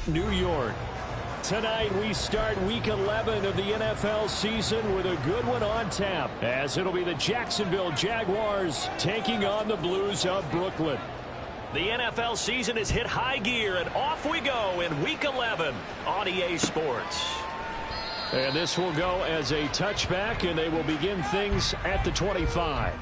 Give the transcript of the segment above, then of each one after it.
New York. Tonight we start Week 11 of the NFL season with a good one on tap, as it'll be the Jacksonville Jaguars taking on the Blues of Brooklyn. The NFL season has hit high gear, and off we go in Week 11 on EA Sports. And this will go as a touchback, and they will begin things at the 25.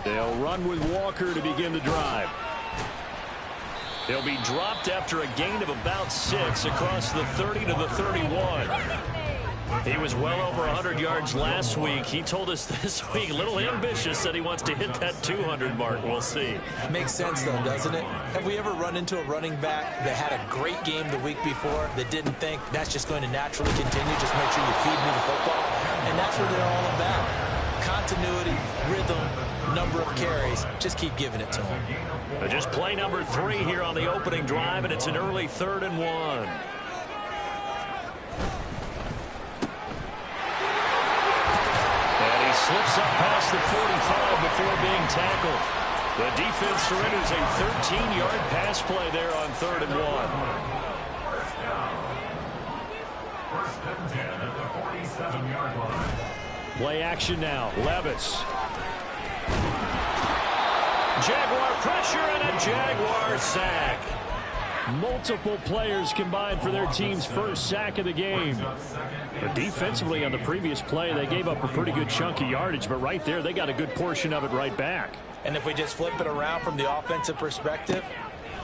They'll run with Walker to begin the drive. He'll be dropped after a gain of about 6 across the 30 to the 31. He was well over 100 yards last week. He told us this week, a little ambitious, that he wants to hit that 200 mark. We'll see. Makes sense, though, doesn't it? Have we ever run into a running back that had a great game the week before that didn't think that's just going to naturally continue? Just make sure you feed me the football. And that's what they're all about. Continuity, rhythm, number of carries. Just keep giving it to him. Just play number 3 here on the opening drive, and it's an early 3rd and 1. Slips up past the 45 before being tackled. The defense surrenders a 13-yard pass play there on 3rd and 1. First and 10 at the 47-yard line. Play action now. Levis. Jaguar pressure and a Jaguar sack. Multiple players combined for their team's first sack of the game. But defensively on the previous play, they gave up a pretty good chunk of yardage, but right there, they got a good portion of it right back. And if we just flip it around from the offensive perspective,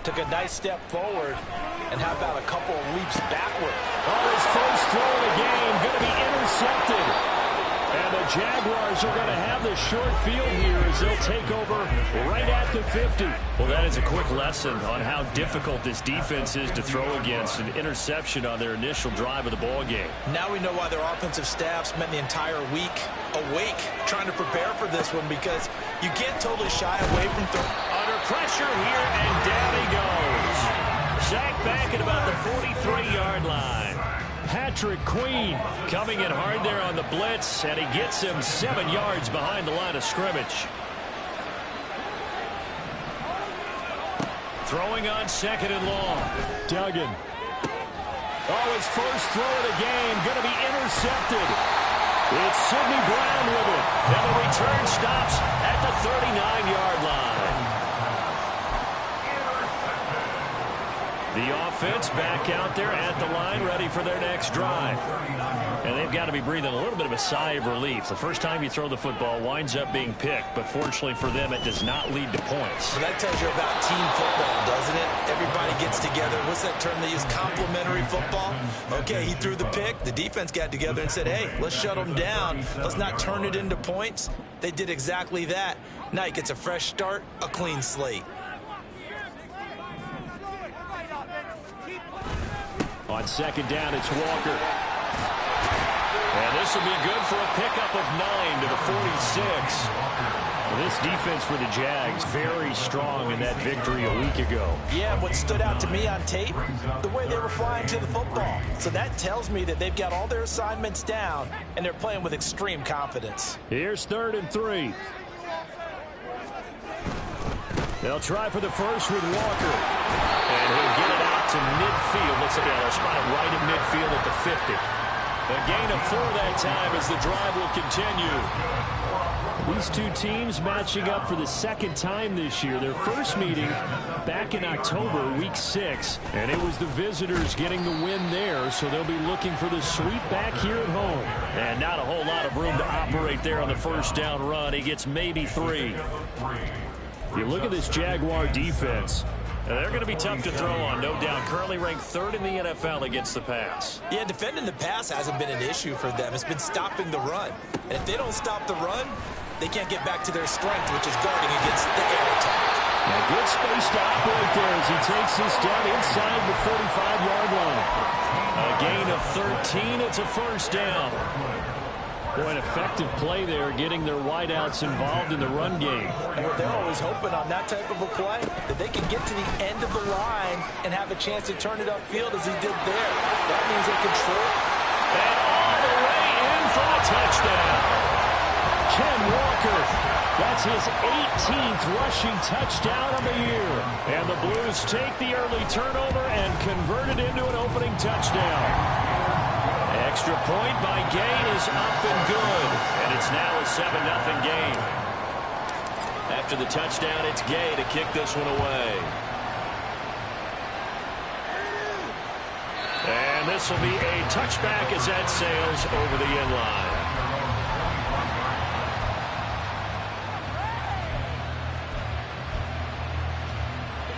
took a nice step forward, and how about a couple of leaps backward? Oh, his first throw of the game going to be intercepted. And the Jaguars are going to have the short field here as they'll take over right at the 50. Well, that is a quick lesson on how difficult this defense is to throw against. An interception on their initial drive of the ball game. Now we know why their offensive staff spent the entire week awake trying to prepare for this one, because you can't totally shy away from under pressure here, and down he goes. Sacked back at about the 43-yard line. Patrick Queen coming in hard there on the blitz, and he gets him 7 yards behind the line of scrimmage. Throwing on 2nd and long. Duggan. Oh, his first throw of the game going to be intercepted. It's Sidney Brown with it. And the return stops at the 39-yard line. The offense back out there at the line, ready for their next drive. And they've got to be breathing a little bit of a sigh of relief. The first time you throw the football winds up being picked, but fortunately for them, it does not lead to points. Well, that tells you about team football, doesn't it? Everybody gets together. What's that term they use? Complementary football? Okay, he threw the pick. The defense got together and said, hey, let's shut them down. Let's not turn it into points. They did exactly that. Now he gets a fresh start, a clean slate. On 2nd down, it's Walker. And this will be good for a pickup of 9 to the 46. This defense for the Jags, very strong in that victory a week ago. Yeah, what stood out to me on tape, the way they were flying to the football. So that tells me that they've got all their assignments down, and they're playing with extreme confidence. Here's 3rd and 3. They'll try for the first with Walker. And he'll get it out to midfield. Looks like they'll spot it right at midfield at the 50. A gain of 4 that time as the drive will continue. These two teams matching up for the 2nd time this year. Their first meeting back in October, week 6. And it was the visitors getting the win there, so they'll be looking for the sweep back here at home. And not a whole lot of room to operate there on the first down run. He gets maybe 3. You look at this Jaguar defense. They're going to be tough to throw on, no doubt. Currently ranked 3rd in the NFL against the pass. Yeah, defending the pass hasn't been an issue for them. It's been stopping the run. And if they don't stop the run, they can't get back to their strength, which is guarding against the air attack. A good space to operate there as he takes this down inside the 45-yard line. A gain of 13. It's a first down. Boy, an effective play there, getting their wideouts involved in the run game. And what they're always hoping on that type of a play, that they can get to the end of the line and have a chance to turn it upfield as he did there. That means they control. And all the way touchdown. Ken Walker, that's his 18th rushing touchdown of the year. And the Blues take the early turnover and convert it into an opening touchdown. Extra point by Gay is up and good. And it's now a 7-0 game. After the touchdown, it's Gay to kick this one away. And this will be a touchback as that sails over the end line.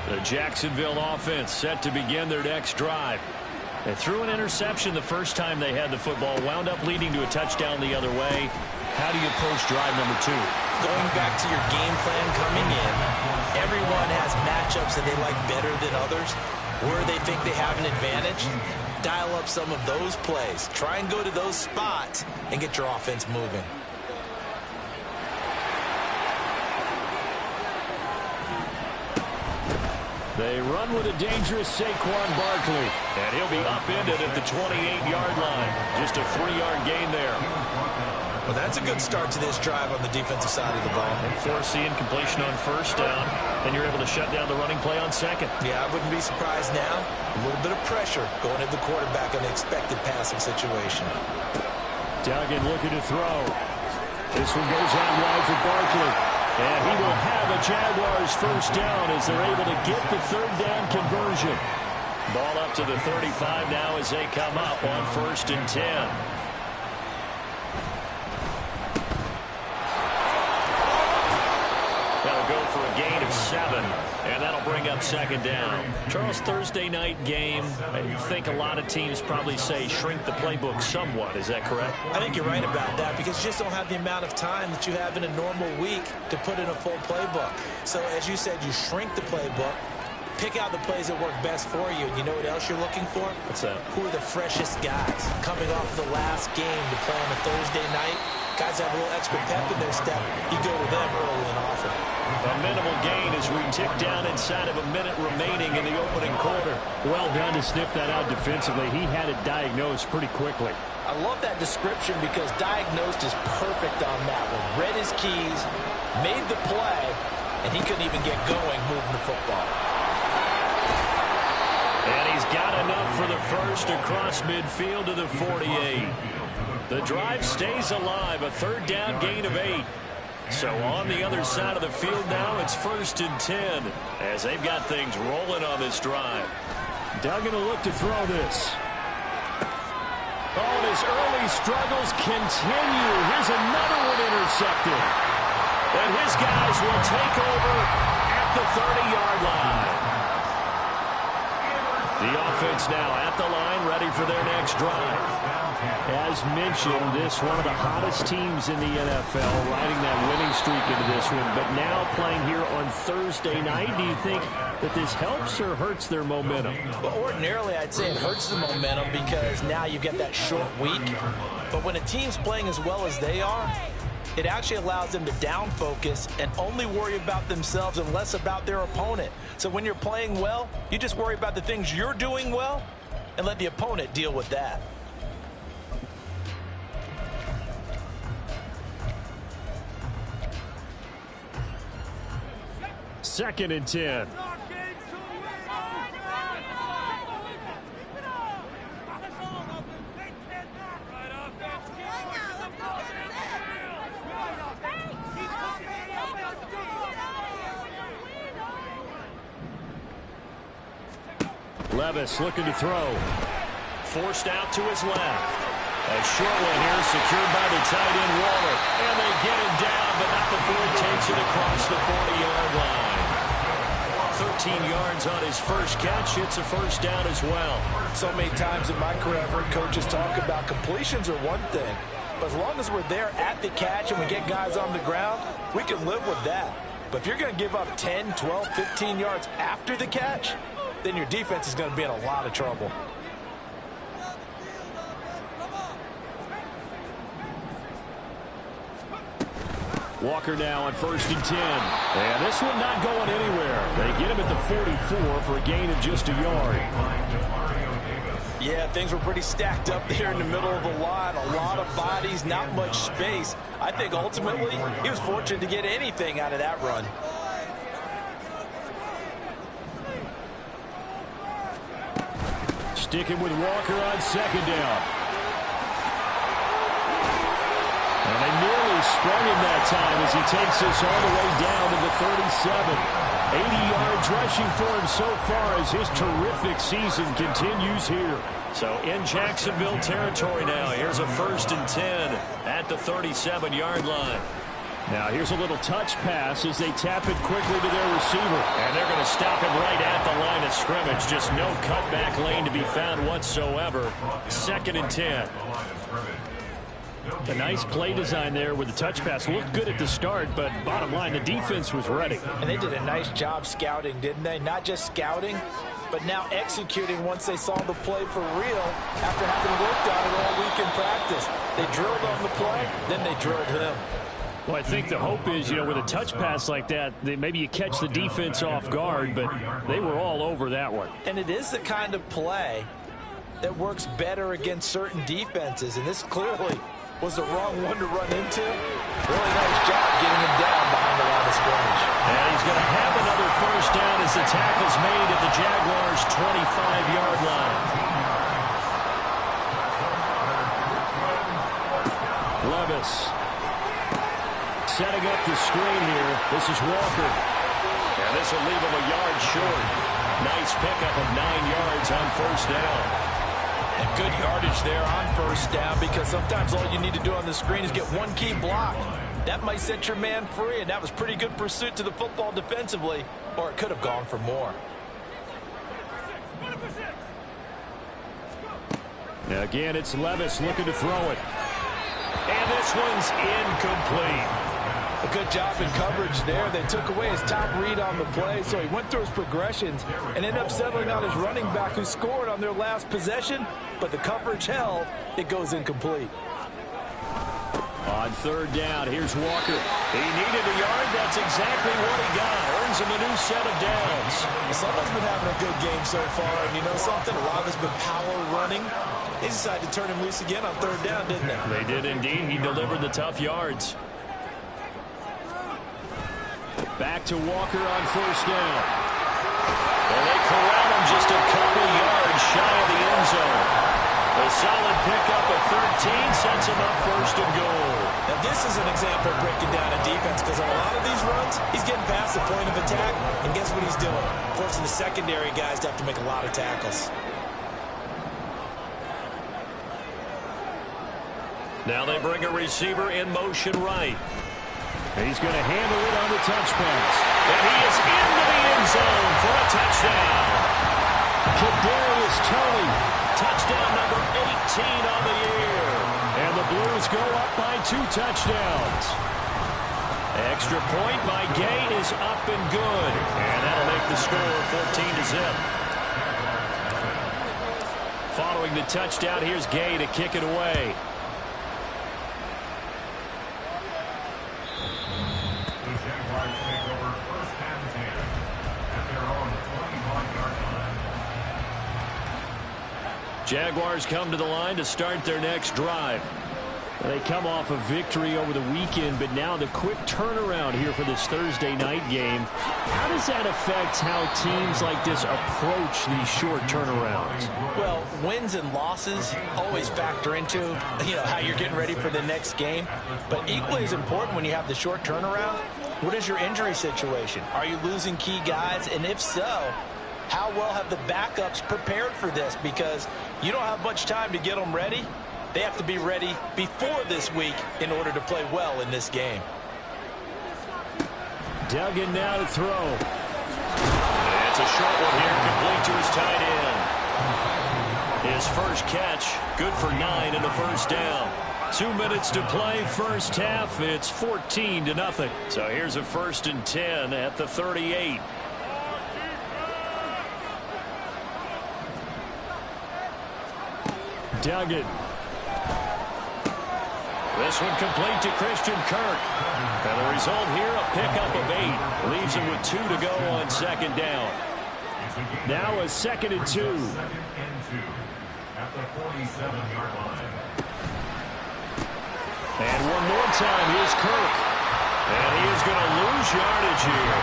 The Jacksonville offense set to begin their next drive. They threw an interception the first time they had the football, wound up leading to a touchdown the other way. How do you approach drive number 2? Going back to your game plan coming in, everyone has matchups that they like better than others. Where they think they have an advantage, dial up some of those plays. Try and go to those spots and get your offense moving. They run with a dangerous Saquon Barkley. And he'll be upended at the 28-yard line. Just a 3-yard gain there. Well, that's a good start to this drive on the defensive side of the ball. And forcing completion on first down. Then you're able to shut down the running play on second. Yeah, I wouldn't be surprised now. A little bit of pressure going at the quarterback in the expected passing situation. Duggan looking to throw. This one goes out wide for Barkley. And he will have a Jaguars first down as they're able to get the third down conversion. Ball up to the 35 now as they come up on 1st and 10. That'll go for a gain of 7, and that'll bring up 2nd down. Charles, Thursday night game, I think a lot of teams probably say shrink the playbook somewhat. Is that correct? I think you're right about that because you just don't have the amount of time that you have in a normal week to put in a full playbook. So, as you said, you shrink the playbook, pick out the plays that work best for you. And you know what else you're looking for? What's that? Who are the freshest guys coming off the last game to play on a Thursday night? Guys have a little extra pep in their step. You go to them early and often. A minimal gain as we tick down inside of a minute remaining in the opening quarter. Well done to sniff that out defensively. He had it diagnosed pretty quickly. I love that description because diagnosed is perfect on that one. Read his keys, made the play, and he couldn't even get going moving the football. And he's got enough for the first across midfield to the 48. The drive stays alive, a 3rd down gain of 8. So on the other side of the field now, it's 1st and 10 as they've got things rolling on this drive. Duggan will look to throw this. Oh, and his early struggles continue. Here's another one intercepted. And his guys will take over at the 30-yard line. The offense now at the line, ready for their next drive. As mentioned, this one of the hottest teams in the NFL, riding that winning streak into this one, but now playing here on Thursday night. Do you think that this helps or hurts their momentum? Well, ordinarily, I'd say it hurts the momentum because now you get that short week. But when a team's playing as well as they are, it actually allows them to down focus and only worry about themselves and less about their opponent. So when you're playing well, you just worry about the things you're doing well and let the opponent deal with that. Second and 10. Levis looking to throw. Forced out to his left. A short one here secured by the tight end Waller. And they get him down, but not before he takes it across the 40-yard line. 13 yards on his first catch. It's a first down as well. So many times in my career, I've heard coaches talk about completions are one thing. But as long as we're there at the catch and we get guys on the ground, we can live with that. But if you're going to give up 10, 12, 15 yards after the catch, then your defense is going to be in a lot of trouble. Walker now on 1st and 10. And this one not going anywhere. They get him at the 44 for a gain of just a yard. Yeah, things were pretty stacked up there in the middle of the line. A lot of bodies, not much space. I think ultimately he was fortunate to get anything out of that run. Sticking with Walker on second down. And they nearly sprung him that time as he takes us all the way down to the 37. 80 yards rushing for him so far as his terrific season continues here. So in Jacksonville territory now. Here's a 1st and 10 at the 37-yard line. Now here's a little touch pass as they tap it quickly to their receiver. And they're going to stop him right at the line of scrimmage. Just no cutback lane to be found whatsoever. 2nd and 10. A nice play design there with the touch pass. Looked good at the start, but bottom line, the defense was ready. And they did a nice job scouting, didn't they? Not just scouting, but now executing once they saw the play for real after having worked on it all week in practice. They drilled on the play, then they drilled him. Well, I think the hope is, with a touch pass like that, maybe you catch the defense off guard, but they were all over that one. And it is the kind of play that works better against certain defenses, and this clearly was the wrong one to run into. Really nice job getting him down behind the line of scrimmage. And he's going to have another 1st down as the tackle's made at the Jaguars' 25-yard line. Levis setting up the screen here. This is Walker. And this will leave him a yard short. Nice pickup of 9 yards on 1st down. And good yardage there on 1st down, because sometimes all you need to do on the screen is get one key block. That might set your man free, and that was pretty good pursuit to the football defensively, or it could have gone for more. Now again, it's Levis looking to throw it. And this one's incomplete. A good job in coverage there. They took away his top read on the play, so he went through his progressions and ended up settling on his running back, who scored on their last possession, but the coverage held. It goes incomplete. On 3rd down, here's Walker. He needed a yard. That's exactly what he got. Earns him a new set of downs. Someone's been having a good game so far, and you know something? A lot of it's been power running. They decided to turn him loose again on 3rd down, didn't they? They did indeed. He delivered the tough yards. Back to Walker on 1st down. And they corral him just a couple yards shy of the end zone. A solid pickup of 13 sets him up 1st and goal. Now this is an example of breaking down a defense, because on a lot of these runs, he's getting past the point of attack, and guess what he's doing? Forcing the secondary guys to have to make a lot of tackles. Now they bring a receiver in motion right. He's going to handle it on the touch pass. And he is into the end zone for a touchdown. Kadarius Toney. Touchdown number 18 on the year. And the Blues go up by 2 touchdowns. Extra point by Gay is up and good. And that'll make the score 14-0. Following the touchdown, here's Gay to kick it away. The Jaguars take over 1st and 10 at their own 21-yard line. Jaguars come to the line to start their next drive. They come off a victory over the weekend, but now the quick turnaround here for this Thursday night game. How does that affect how teams like this approach these short turnarounds? Well, wins and losses always factor into, how you're getting ready for the next game. But equally as important when you have the short turnaround, what is your injury situation? Are you losing key guys? And if so, how well have the backups prepared for this? Because you don't have much time to get them ready. They have to be ready before this week in order to play well in this game. Duggan now to throw. And it's a short one here, complete to his tight end. His first catch, good for 9 in the 1st down. 2 minutes to play, first half. It's 14-0. So here's a 1st and 10 at the 38. Duggan. This one complete to Christian Kirk. And the result here, a pickup of 8. Leaves him with 2 to go on 2nd down. Now a 2nd and 2. 2nd and 2 at the 47-yard line. And one more time, here's Kirk. And he is going to lose yardage here.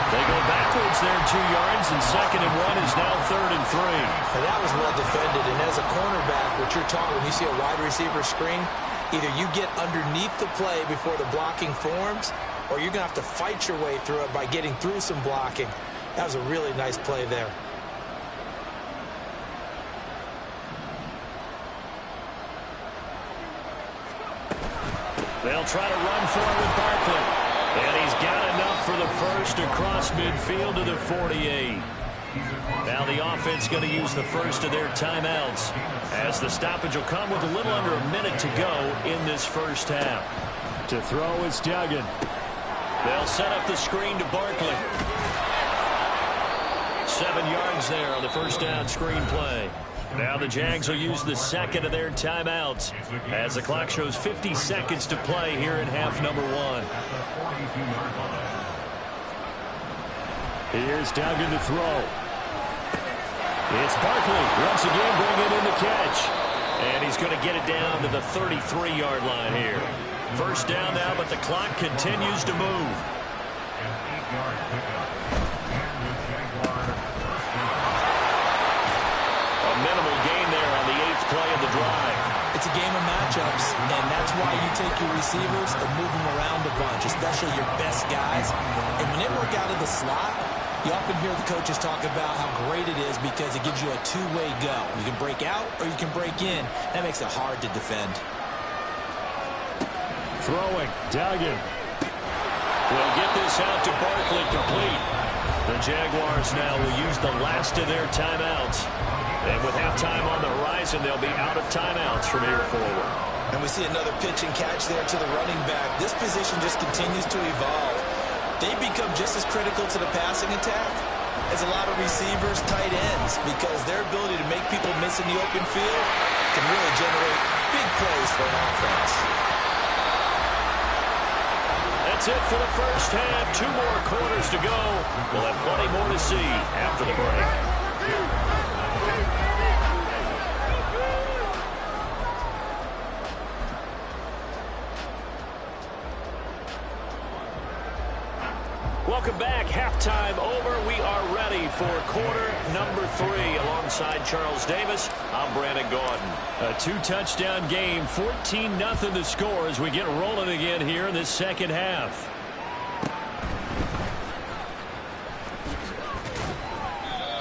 They go backwards there 2 yards, and 2nd and 1 is now 3rd and 3. And that was well defended. And as a cornerback, what you're taught when you see a wide receiver screen, either you get underneath the play before the blocking forms, or you're going to have to fight your way through it by getting through some blocking. That was a really nice play there. They'll try to run for it with Barkley. And he's got enough for the first across midfield to the 48. Now the offense going to use the first of their timeouts, as the stoppage will come with a little under a minute to go in this first half. To throw is Duggan. They'll set up the screen to Barkley. 7 yards there on the first down screen play. Now the Jags will use the second of their timeouts as the clock shows 50 seconds to play here in half number 1. Here's Duggan to throw. It's Barkley once again bringing in the catch. And he's going to get it down to the 33-yard line here. First down now, but the clock continues to move. Minimal gain there on the 8th play of the drive. It's a game of matchups, and that's why you take your receivers and move them around a bunch, especially your best guys. And when they work out of the slot, you often hear the coaches talk about how great it is because it gives you a two-way go. You can break out or you can break in. That makes it hard to defend. Throwing, Duggan. Will get this out to Barkley, complete. The Jaguars now will use the last of their timeouts. And with halftime on the horizon, they'll be out of timeouts from here forward. And we see another pitch and catch there to the running back. This position just continues to evolve. They become just as critical to the passing attack as a lot of receivers, tight ends, because their ability to make people miss in the open field can really generate big plays for an offense. That's it for the first half. 2 more quarters to go. We'll have plenty more to see after the break. Welcome back. Halftime over. We are ready for quarter number 3. Alongside Charles Davis, I'm Brandon Gordon. A 2-touchdown game, 14-0 the score as we get rolling again here in this second half.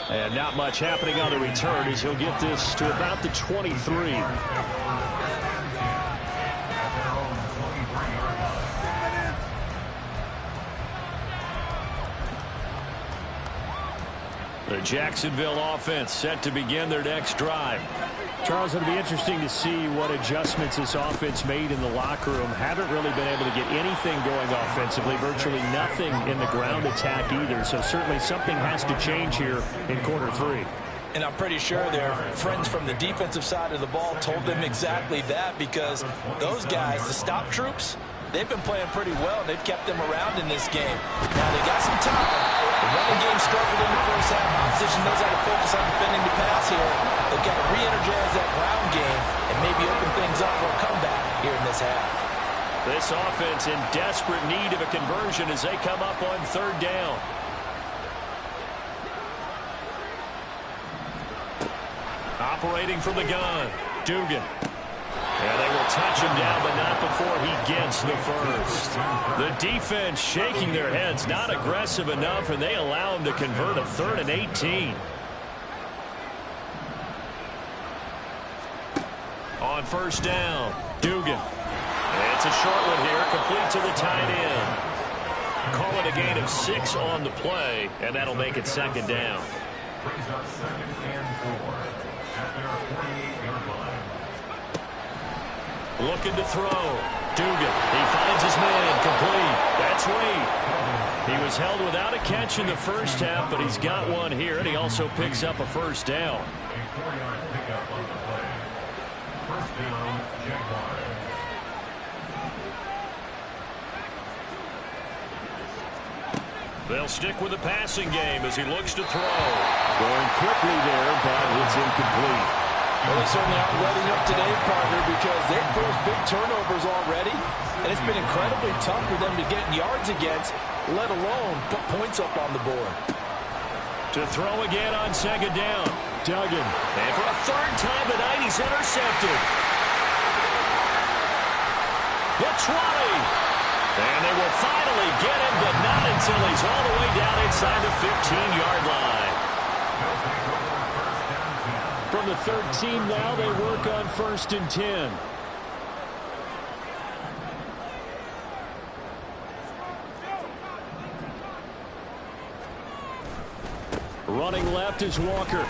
And not much happening on the return as he'll get this to about the 23. The Jacksonville offense set to begin their next drive. Charles, it'll be interesting to see what adjustments this offense made in the locker room. Haven't really been able to get anything going offensively, virtually nothing in the ground attack either. So certainly something has to change here in quarter 3. And I'm pretty sure their friends from the defensive side of the ball told them exactly that, because those guys, the stop troops, they've been playing pretty well. They've kept them around in this game. Now they got some time. The running game struggled in the first half. Opposition knows how to focus on defending the pass here. They've got to re-energize that ground game and maybe open things up for a comeback here in this half. This offense in desperate need of a conversion as they come up on 3rd down. Operating from the gun, Dugan. And they will touch him down, but not before he gets the first. The defense shaking their heads, not aggressive enough, and they allow him to convert a 3rd and 18. On first down, Dugan. It's a short one here, complete to the tight end. Call it a gain of 6 on the play, and that'll make it 2nd down. Brings up 2nd and 4 at their 48-yard line. Looking to throw. Dugan. He finds his man. Complete. That's Wade. He was held without a catch in the first half, but he's got one here, and he also picks up a first down. A 4-yard pickup on the play. First down, Jaguars. They'll stick with the passing game as he looks to throw. Going quickly there, but it's incomplete. Well, they certainly aren't letting up today, partner, because they've forced big turnovers already, and it's been incredibly tough for them to get yards against, let alone put points up on the board. To throw again on second down. Duggan. And for a third time tonight, he's intercepted. The 20. And they will finally get him, but not until he's all the way down inside the 15-yard line. From the 13 now, they work on 1st and 10. Running left is Walker.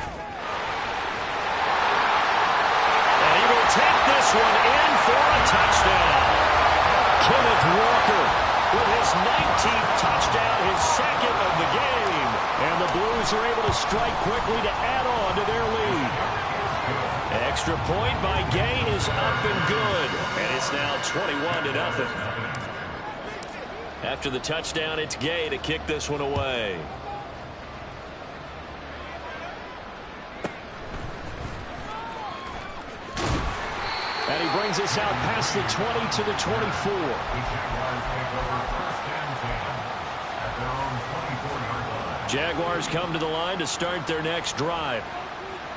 And he will take this one in for a touchdown. Kenneth Walker With his 19th touchdown, his second of the game. And the Blues are able to strike quickly to add on to their lead. Extra point by Gay is up and good. And it's now 21-0. After the touchdown, it's Gay to kick this one away. And he brings us out past the 20 to the 24. Jaguars come to the line to start their next drive.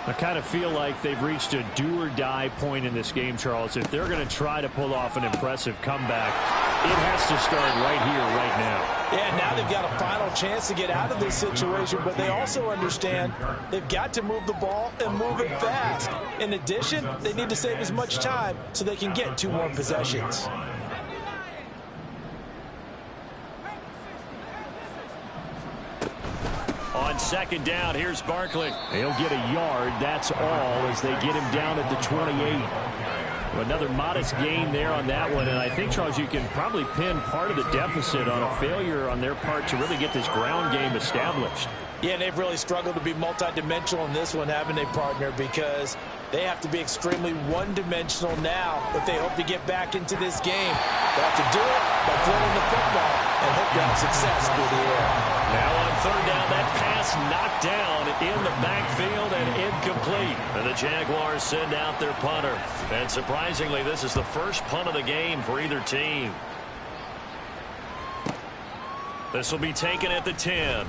I kind of feel like they've reached a do-or-die point in this game, Charles. If they're going to try to pull off an impressive comeback, it has to start right here, right now. Yeah, now they've got a final chance to get out of this situation, but they also understand they've got to move the ball and move it fast. In addition, they need to save as much time so they can get 2 more possessions. On second down, here's Barkley. He'll get a yard, that's all, as they get him down at the 28. Another modest gain there on that one, and I think, Charles, you can probably pin part of the deficit on a failure on their part to really get this ground game established. Yeah, and they've really struggled to be multidimensional in this one, haven't they, partner? Because they have to be extremely one-dimensional now if they hope to get back into this game. They have to do it by throwing the football and hope to have success through the air. Now on third down, that pass knocked down in the backfield and incomplete. And the Jaguars send out their punter. And surprisingly, this is the first punt of the game for either team. This will be taken at the 10.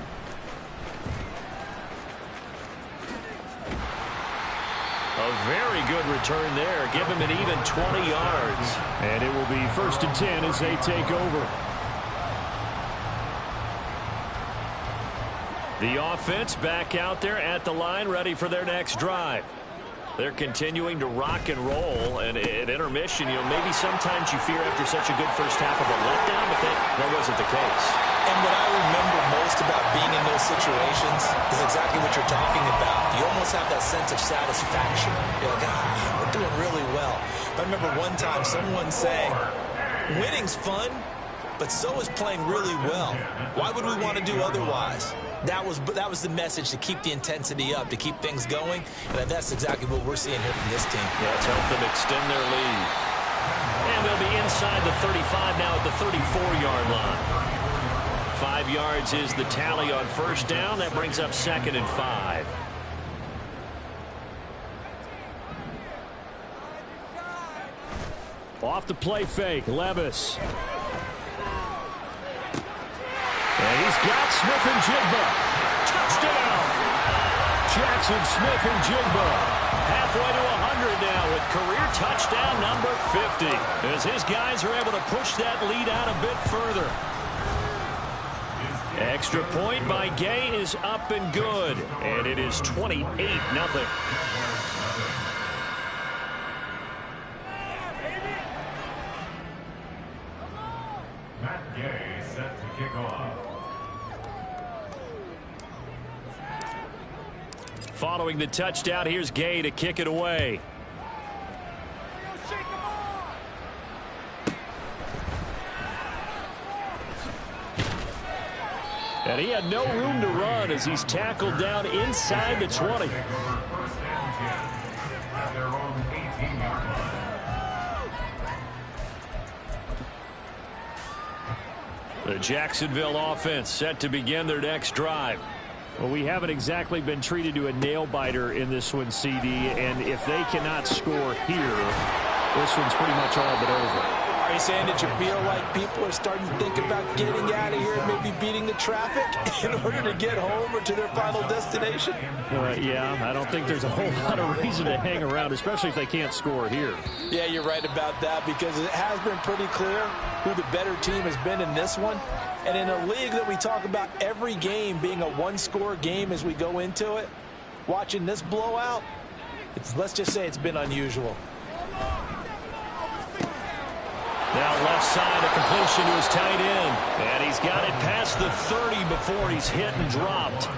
A very good return there. Give him an even 20 yards. And it will be 1st and 10 as they take over. The offense back out there at the line, ready for their next drive. They're continuing to rock and roll, and at intermission, maybe sometimes you fear after such a good first half of a letdown, but that wasn't the case. And what I remember most about being in those situations is exactly what you're talking about. You almost have that sense of satisfaction. You're like, we're doing really well. I remember one time someone saying, winning's fun, but so is playing really well. Why would we want to do otherwise? That was the message, to keep the intensity up, to keep things going, and that's exactly what we're seeing here from this team. Yeah, it's helped them extend their lead. And they'll be inside the 35 now at the 34-yard line. 5 yards is the tally on first down. That brings up 2nd and 5. Off the play fake, Levis. And he's got Smith-Njigba. Touchdown! Jackson Smith-Njigba. Halfway to 100 now with career touchdown number 50. As his guys are able to push that lead out a bit further. Extra point by Gay is up and good. And it is 28-0. Matt Gay set to kick off. Following the touchdown, here's Gay to kick it away. And he had no room to run as he's tackled down inside the 20. The Jacksonville offense set to begin their next drive. Well, we haven't exactly been treated to a nail-biter in this one, CD, and if they cannot score here, this one's pretty much all but over. Are you saying that you feel like people are starting to think about getting out of here and maybe beating the traffic in order to get home or to their final destination? Yeah, I don't think there's a whole lot of reason to hang around, especially if they can't score here. Yeah, you're right about that, because it has been pretty clear who the better team has been in this one. And in a league that we talk about every game being a one-score game as we go into it, watching this blowout, let's just say it's been unusual. Now left side, a completion to his tight end. And he's got it past the 30 before he's hit and dropped.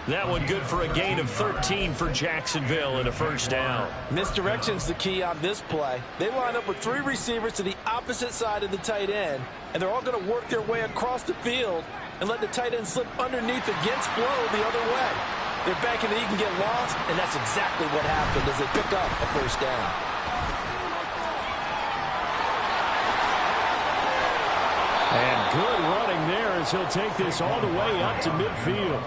That one good for a gain of 13 for Jacksonville and a first down. Misdirection's the key on this play. They line up with 3 receivers to the opposite side of the tight end, and they're all going to work their way across the field and let the tight end slip underneath against flow the other way. They're banking that he can get lost, and that's exactly what happened as they pick up a first down. And good running there as he'll take this all the way up to midfield.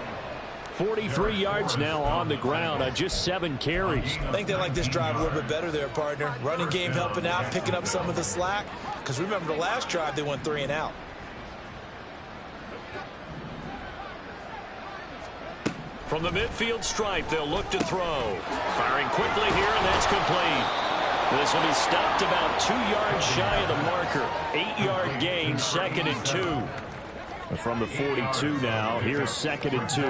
43 yards now on the ground on just 7 carries. I think they like this drive a little bit better there, partner. Running game helping out, picking up some of the slack. Because remember, the last drive, they went 3 and out. From the midfield stripe, they'll look to throw. Firing quickly here, and that's complete. This will be stopped about 2 yards shy of the marker. 8-yard gain, 2nd and 2. From the 42 now, here's 2nd and 2.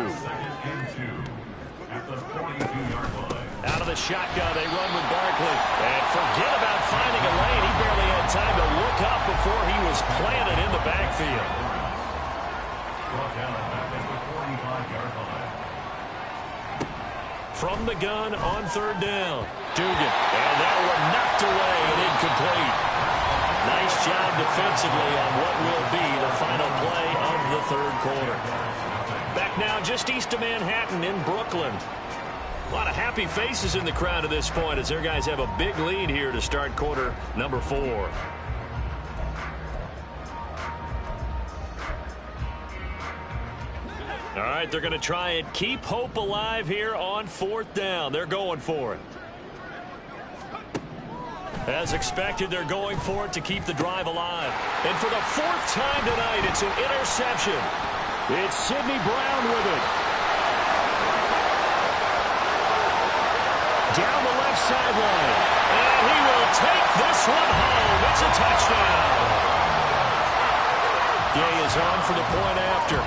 Out of the shotgun, they run with Barkley. And forget about finding a lane. He barely had time to look up before he was planted in the backfield. From the gun on 3rd down. Dugan. And that one knocked away and incomplete. Nice job defensively on what will be the final play of the 3rd quarter. Back now just east of Manhattan in Brooklyn. A lot of happy faces in the crowd at this point as their guys have a big lead here to start quarter number 4. All right, they're going to try and keep hope alive here on 4th down. They're going for it. As expected, they're going for it to keep the drive alive. And for the 4th time tonight, it's an interception. It's Sidney Brown with it. Down the left sideline. And he will take this one home. It's a touchdown. Gay is on for the point after.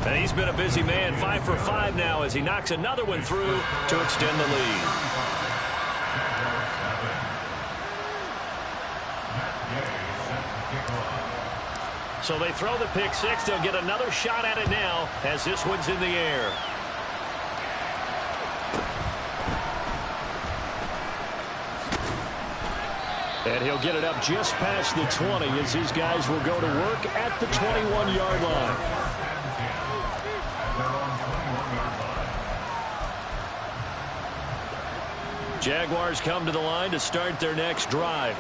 And he's been a busy man, 5 for 5 now as he knocks another one through to extend the lead. So they throw the pick 6. They'll get another shot at it now as this one's in the air. And he'll get it up just past the 20 as his guys will go to work at the 21-yard line. Jaguars come to the line to start their next drive.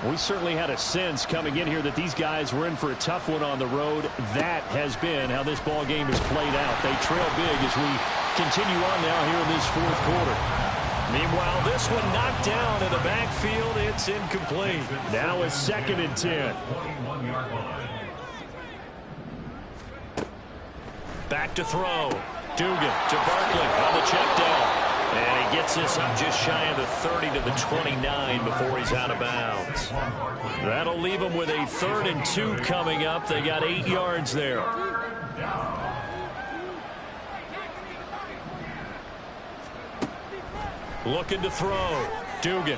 We certainly had a sense coming in here that these guys were in for a tough one on the road. That has been how this ball game has played out. They trail big as we continue on now here in this 4th quarter. Meanwhile, this one knocked down in the backfield. It's incomplete. Now it's 2nd and 10. Back to throw. Dugan to Barkley on the check down. And he gets this up just shy of the 30 to the 29 before he's out of bounds. That'll leave him with a 3rd and 2 coming up. They got 8 yards there. Looking to throw. Dugan.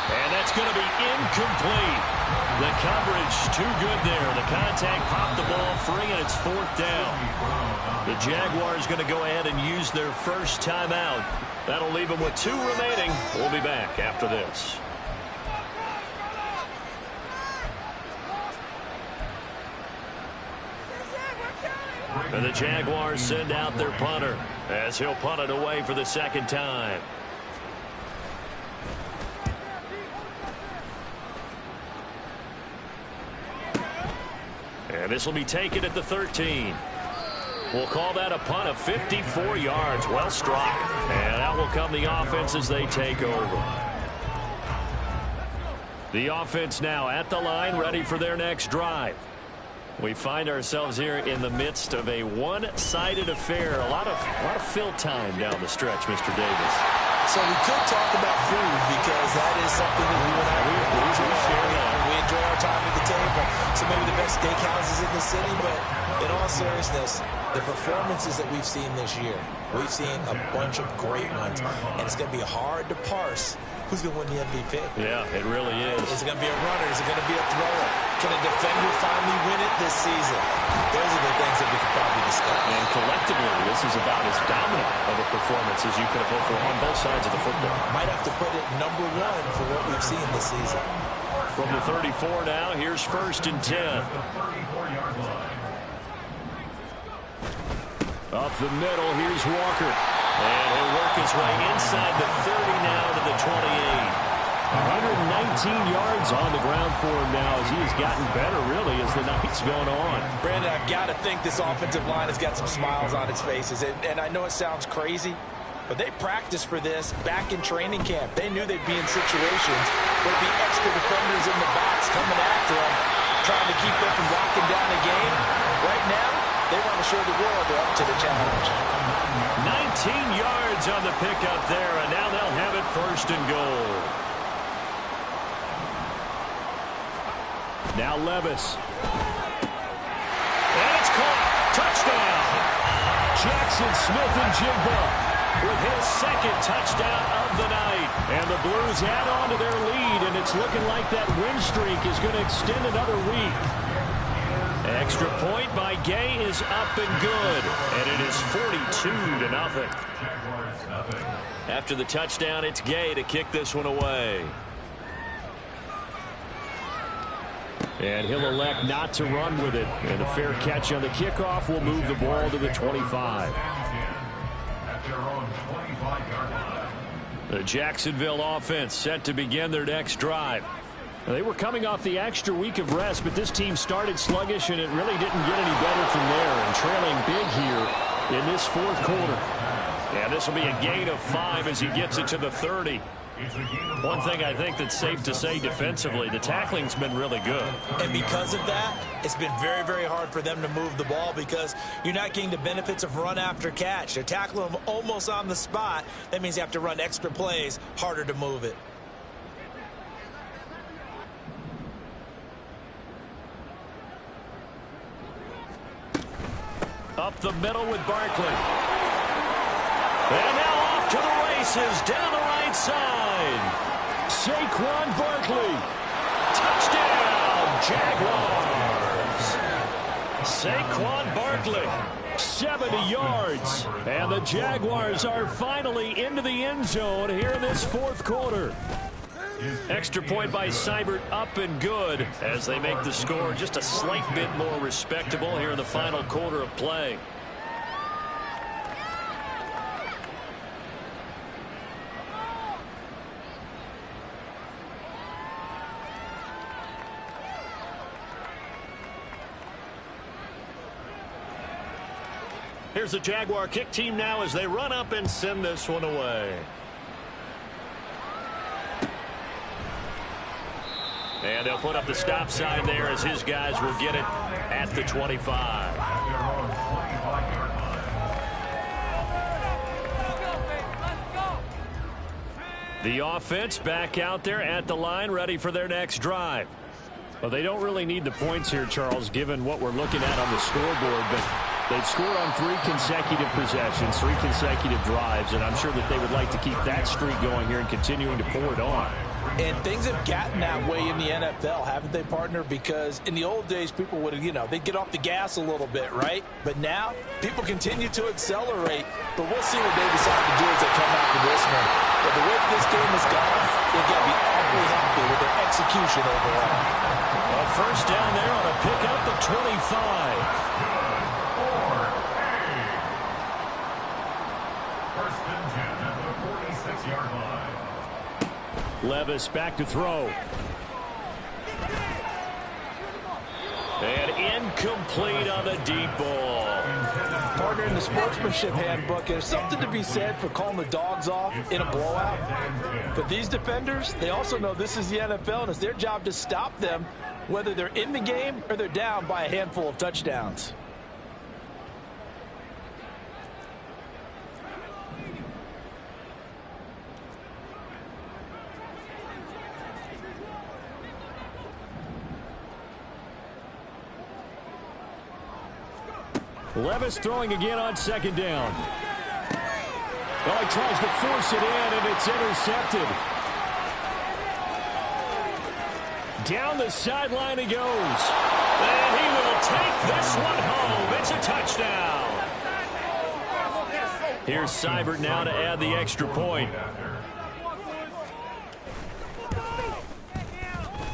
And that's going to be incomplete. The coverage too good there. The contact popped the ball free, and it's 4th down. The Jaguars going to go ahead and use their first timeout. That'll leave them with 2 remaining. We'll be back after this. And the Jaguars send out their punter as he'll punt it away for the 2nd time. And this will be taken at the 13. We'll call that a punt of 54 yards. Well struck. And out will come the offense as they take over. The offense now at the line, ready for their next drive. We find ourselves here in the midst of a one-sided affair. A lot of fill time down the stretch, Mr. Davis. So we could talk about food because that is something that you and I share. We enjoy our time at the table. So maybe the best steakhouses in the city, but in all seriousness, the performances that we've seen this year, we've seen a bunch of great ones, and it's going to be hard to parse who's going to win the MVP. Yeah, it really is. Is it going to be a runner? Is it going to be a thrower? Can a defender finally win it this season? Those are the things that we could probably discuss. And collectively, this is about as dominant of a performance as you could have hoped for on both sides of the football. Might have to put it number one for what we've seen this season. From the 34 now, here's 1st and 10. Up the middle, here's Walker. And he'll work his way inside the 30 now to the 28. 119 yards on the ground for him now as he has gotten better, really, as the night's gone on. Brandon, I've got to think this offensive line has got some smiles on its faces. And I know it sounds crazy, but they practiced for this back in training camp. They knew they'd be in situations where there'd be extra defenders in the box coming after them, trying to keep them from locking down the game. Right now, they want to show the world they're up to the challenge. 19 yards on the pickup there, and now they'll have it 1st and goal. Now Levis. And it's caught. Touchdown. Jackson Smith-Njigba with his 2nd touchdown of the night. And the Blues add on to their lead, and it's looking like that win streak is going to extend another week. Extra point by Gay is up and good. And it is 42-0. After the touchdown, it's Gay to kick this one away. And he'll elect not to run with it. And a fair catch on the kickoff will move the ball to the 25. The Jacksonville offense set to begin their next drive. They were coming off the extra week of rest, but this team started sluggish, and it really didn't get any better from there. And trailing big here in this 4th quarter. And this will be a gain of 5 as he gets it to the 30. One thing I think that's safe to say defensively, the tackling's been really good. And because of that, it's been very, very hard for them to move the ball because you're not getting the benefits of run after catch. They're tackling them almost on the spot. That means you have to run extra plays, harder to move it. Up the middle with Barkley. And now off to the races down the right side. Saquon Barkley. Touchdown, Jaguars. Saquon Barkley. 70 yards. And the Jaguars are finally into the end zone here in this 4th quarter. Extra point by Seibert, up and good as they make the score just a slight bit more respectable here in the final quarter of play. Here's the Jaguar kick team now as they run up and send this one away. And they'll put up the stop sign there as his guys will get it at the 25. The offense back out there at the line, ready for their next drive. Well, they don't really need the points here, Charles, given what we're looking at on the scoreboard, but they've scored on 3 consecutive possessions, 3 consecutive drives, and I'm sure that they would like to keep that streak going here and continuing to pour it on. And things have gotten that way in the NFL, haven't they, partner? Because in the old days, people would have, they'd get off the gas a little bit, right? But now, people continue to accelerate. But we'll see what they decide to do as they come after this one. But the way this game has gone, they've got to be awfully happy with their execution overall. A first down there on a pickup of 25. First and 10 at the 46-yard line. Levis back to throw. And Incomplete on the deep ball. Partner, in the sportsmanship handbook, there's something to be said for calling the dogs off in a blowout. But these defenders, they also know this is the NFL, and it's their job to stop them, whether they're in the game or they're down by a handful of touchdowns. Levis throwing again on second down. Oh, he tries to force it in, and it's intercepted. Down the sideline he goes. And he will take this one home. It's a touchdown. Here's Seibert now to add the extra point.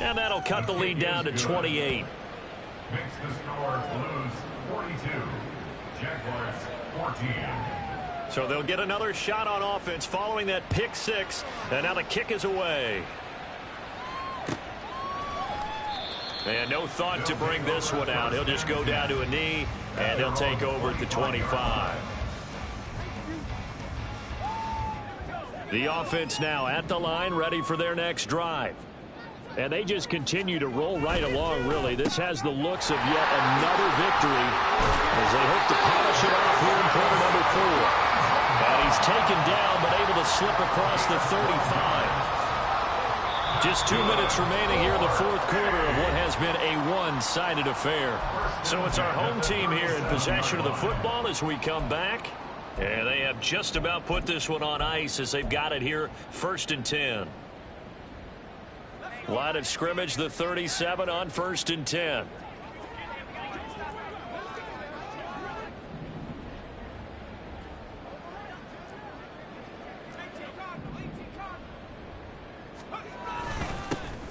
And that'll cut the lead down to 28. Makes the score Blues 42. Jaguars 14. So they'll get another shot on offense following that pick six. And now the kick is away. And no thought to bring this one out. He'll just go down to a knee, and he'll take over at the 25. The offense now at the line, ready for their next drive. And they just continue to roll right along, really. This has the looks of yet another victory as they hope to polish it off here in quarter number 4. And he's taken down, but able to slip across the 35. Just 2 minutes remaining here in the fourth quarter of what has been a one-sided affair. So it's our home team here in possession of the football as we come back. And they have just about put this one on ice as they've got it here, 1st and 10. Line of scrimmage, the 37 on 1st and 10.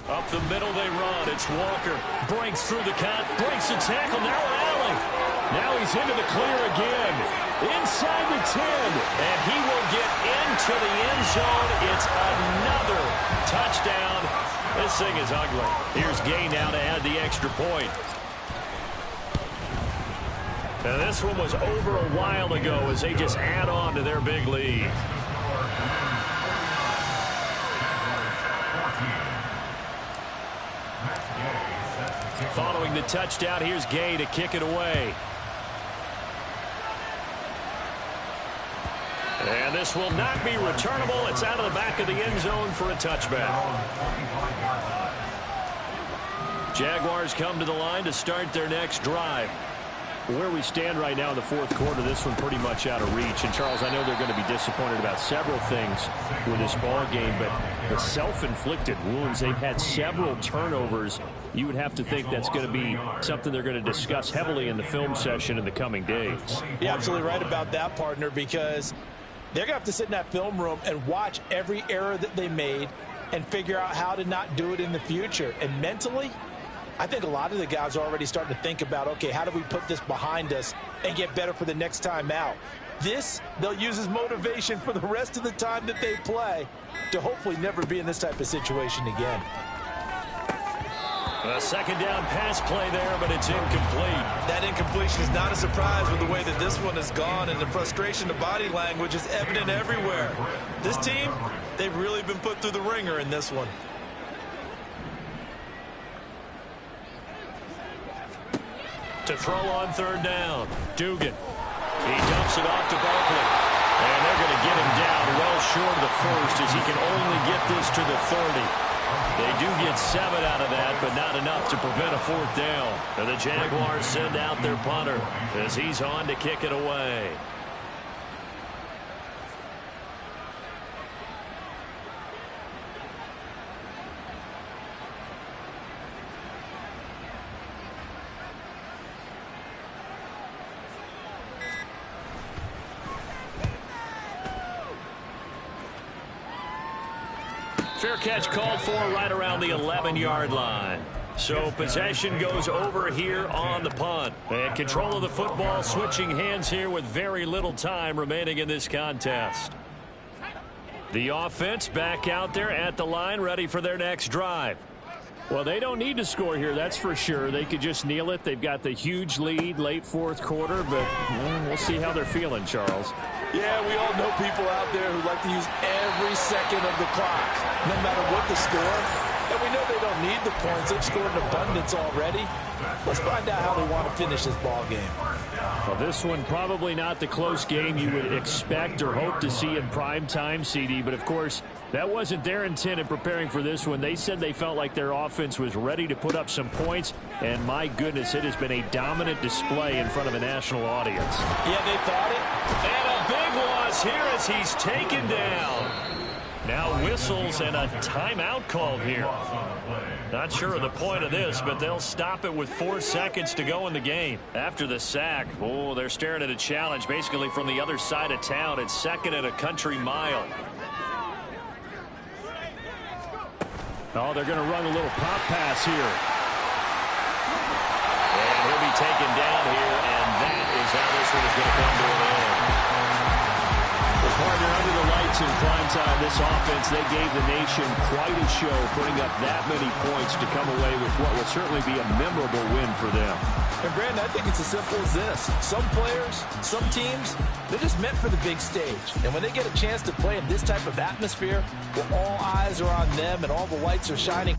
Up the middle they run. It's Walker. Breaks through the cut. Breaks the tackle. Now an alley. Now he's into the clear again. Inside the 10. And he will get into the end zone. It's another touchdown. This thing is ugly. Here's Gay now to add the extra point. Now this one was over a while ago as they just add on to their big lead. Following the touchdown, here's Gay to kick it away. And this will not be returnable. It's out of the back of the end zone for a touchback. Jaguars come to the line to start their next drive. Where we stand right now in the fourth quarter, this one pretty much out of reach. And, Charles, I know they're going to be disappointed about several things with this ball game, but the self-inflicted wounds, they've had several turnovers. You would have to think that's going to be something they're going to discuss heavily in the film session in the coming days. You're absolutely right about that, partner, because they're going to have to sit in that film room and watch every error that they made and figure out how to not do it in the future. And mentally, I think a lot of the guys are already starting to think about, okay, how do we put this behind us and get better for the next time out? This, they'll use as motivation for the rest of the time that they play to hopefully never be in this type of situation again. A second down pass play there, but it's incomplete. That incompletion is not a surprise with the way that this one has gone, and the frustration, the body language is evident everywhere. This team, they've really been put through the ringer in this one. To throw on third down, Dugan. He dumps it off to Barkley. And they're going to get him down well short of the first as he can only get this to the 30. They do get 7 out of that, but not enough to prevent a fourth down. And the Jaguars send out their punter as he's on to kick it away. Fair catch called for right around the 11-yard line. So possession goes over here on the punt. And control of the football switching hands here with very little time remaining in this contest. The offense back out there at the line ready for their next drive. Well, they don't need to score here, that's for sure. They could just kneel it. They've got the huge lead late fourth quarter, but we'll see how they're feeling, Charles. Yeah, we all know people out there who like to use every second of the clock, no matter what the score. And we know they don't need the points. They've scored in abundance already. Let's find out how they want to finish this ball game. Well, this one probably not the close game you would expect or hope to see in prime time, CD. But, of course, that wasn't their intent in preparing for this one. They said they felt like their offense was ready to put up some points. And, my goodness, it has been a dominant display in front of a national audience. Yeah, they thought it. And a big loss here as he's taken down. Now whistles and a timeout called here. Not sure of the point of this, but they'll stop it with 4 seconds to go in the game. After the sack, oh, they're staring at a challenge basically from the other side of town. It's second and a country mile. Oh, they're going to run a little pop pass here. And he'll be taken down here, and that is how this one is going to come to an end. Partner, under the lights in prime time, this offense, they gave the nation quite a show, putting up that many points to come away with what will certainly be a memorable win for them. And, Brandon, I think it's as simple as this. Some players, some teams, they're just meant for the big stage. And when they get a chance to play in this type of atmosphere, where all eyes are on them and all the lights are shining,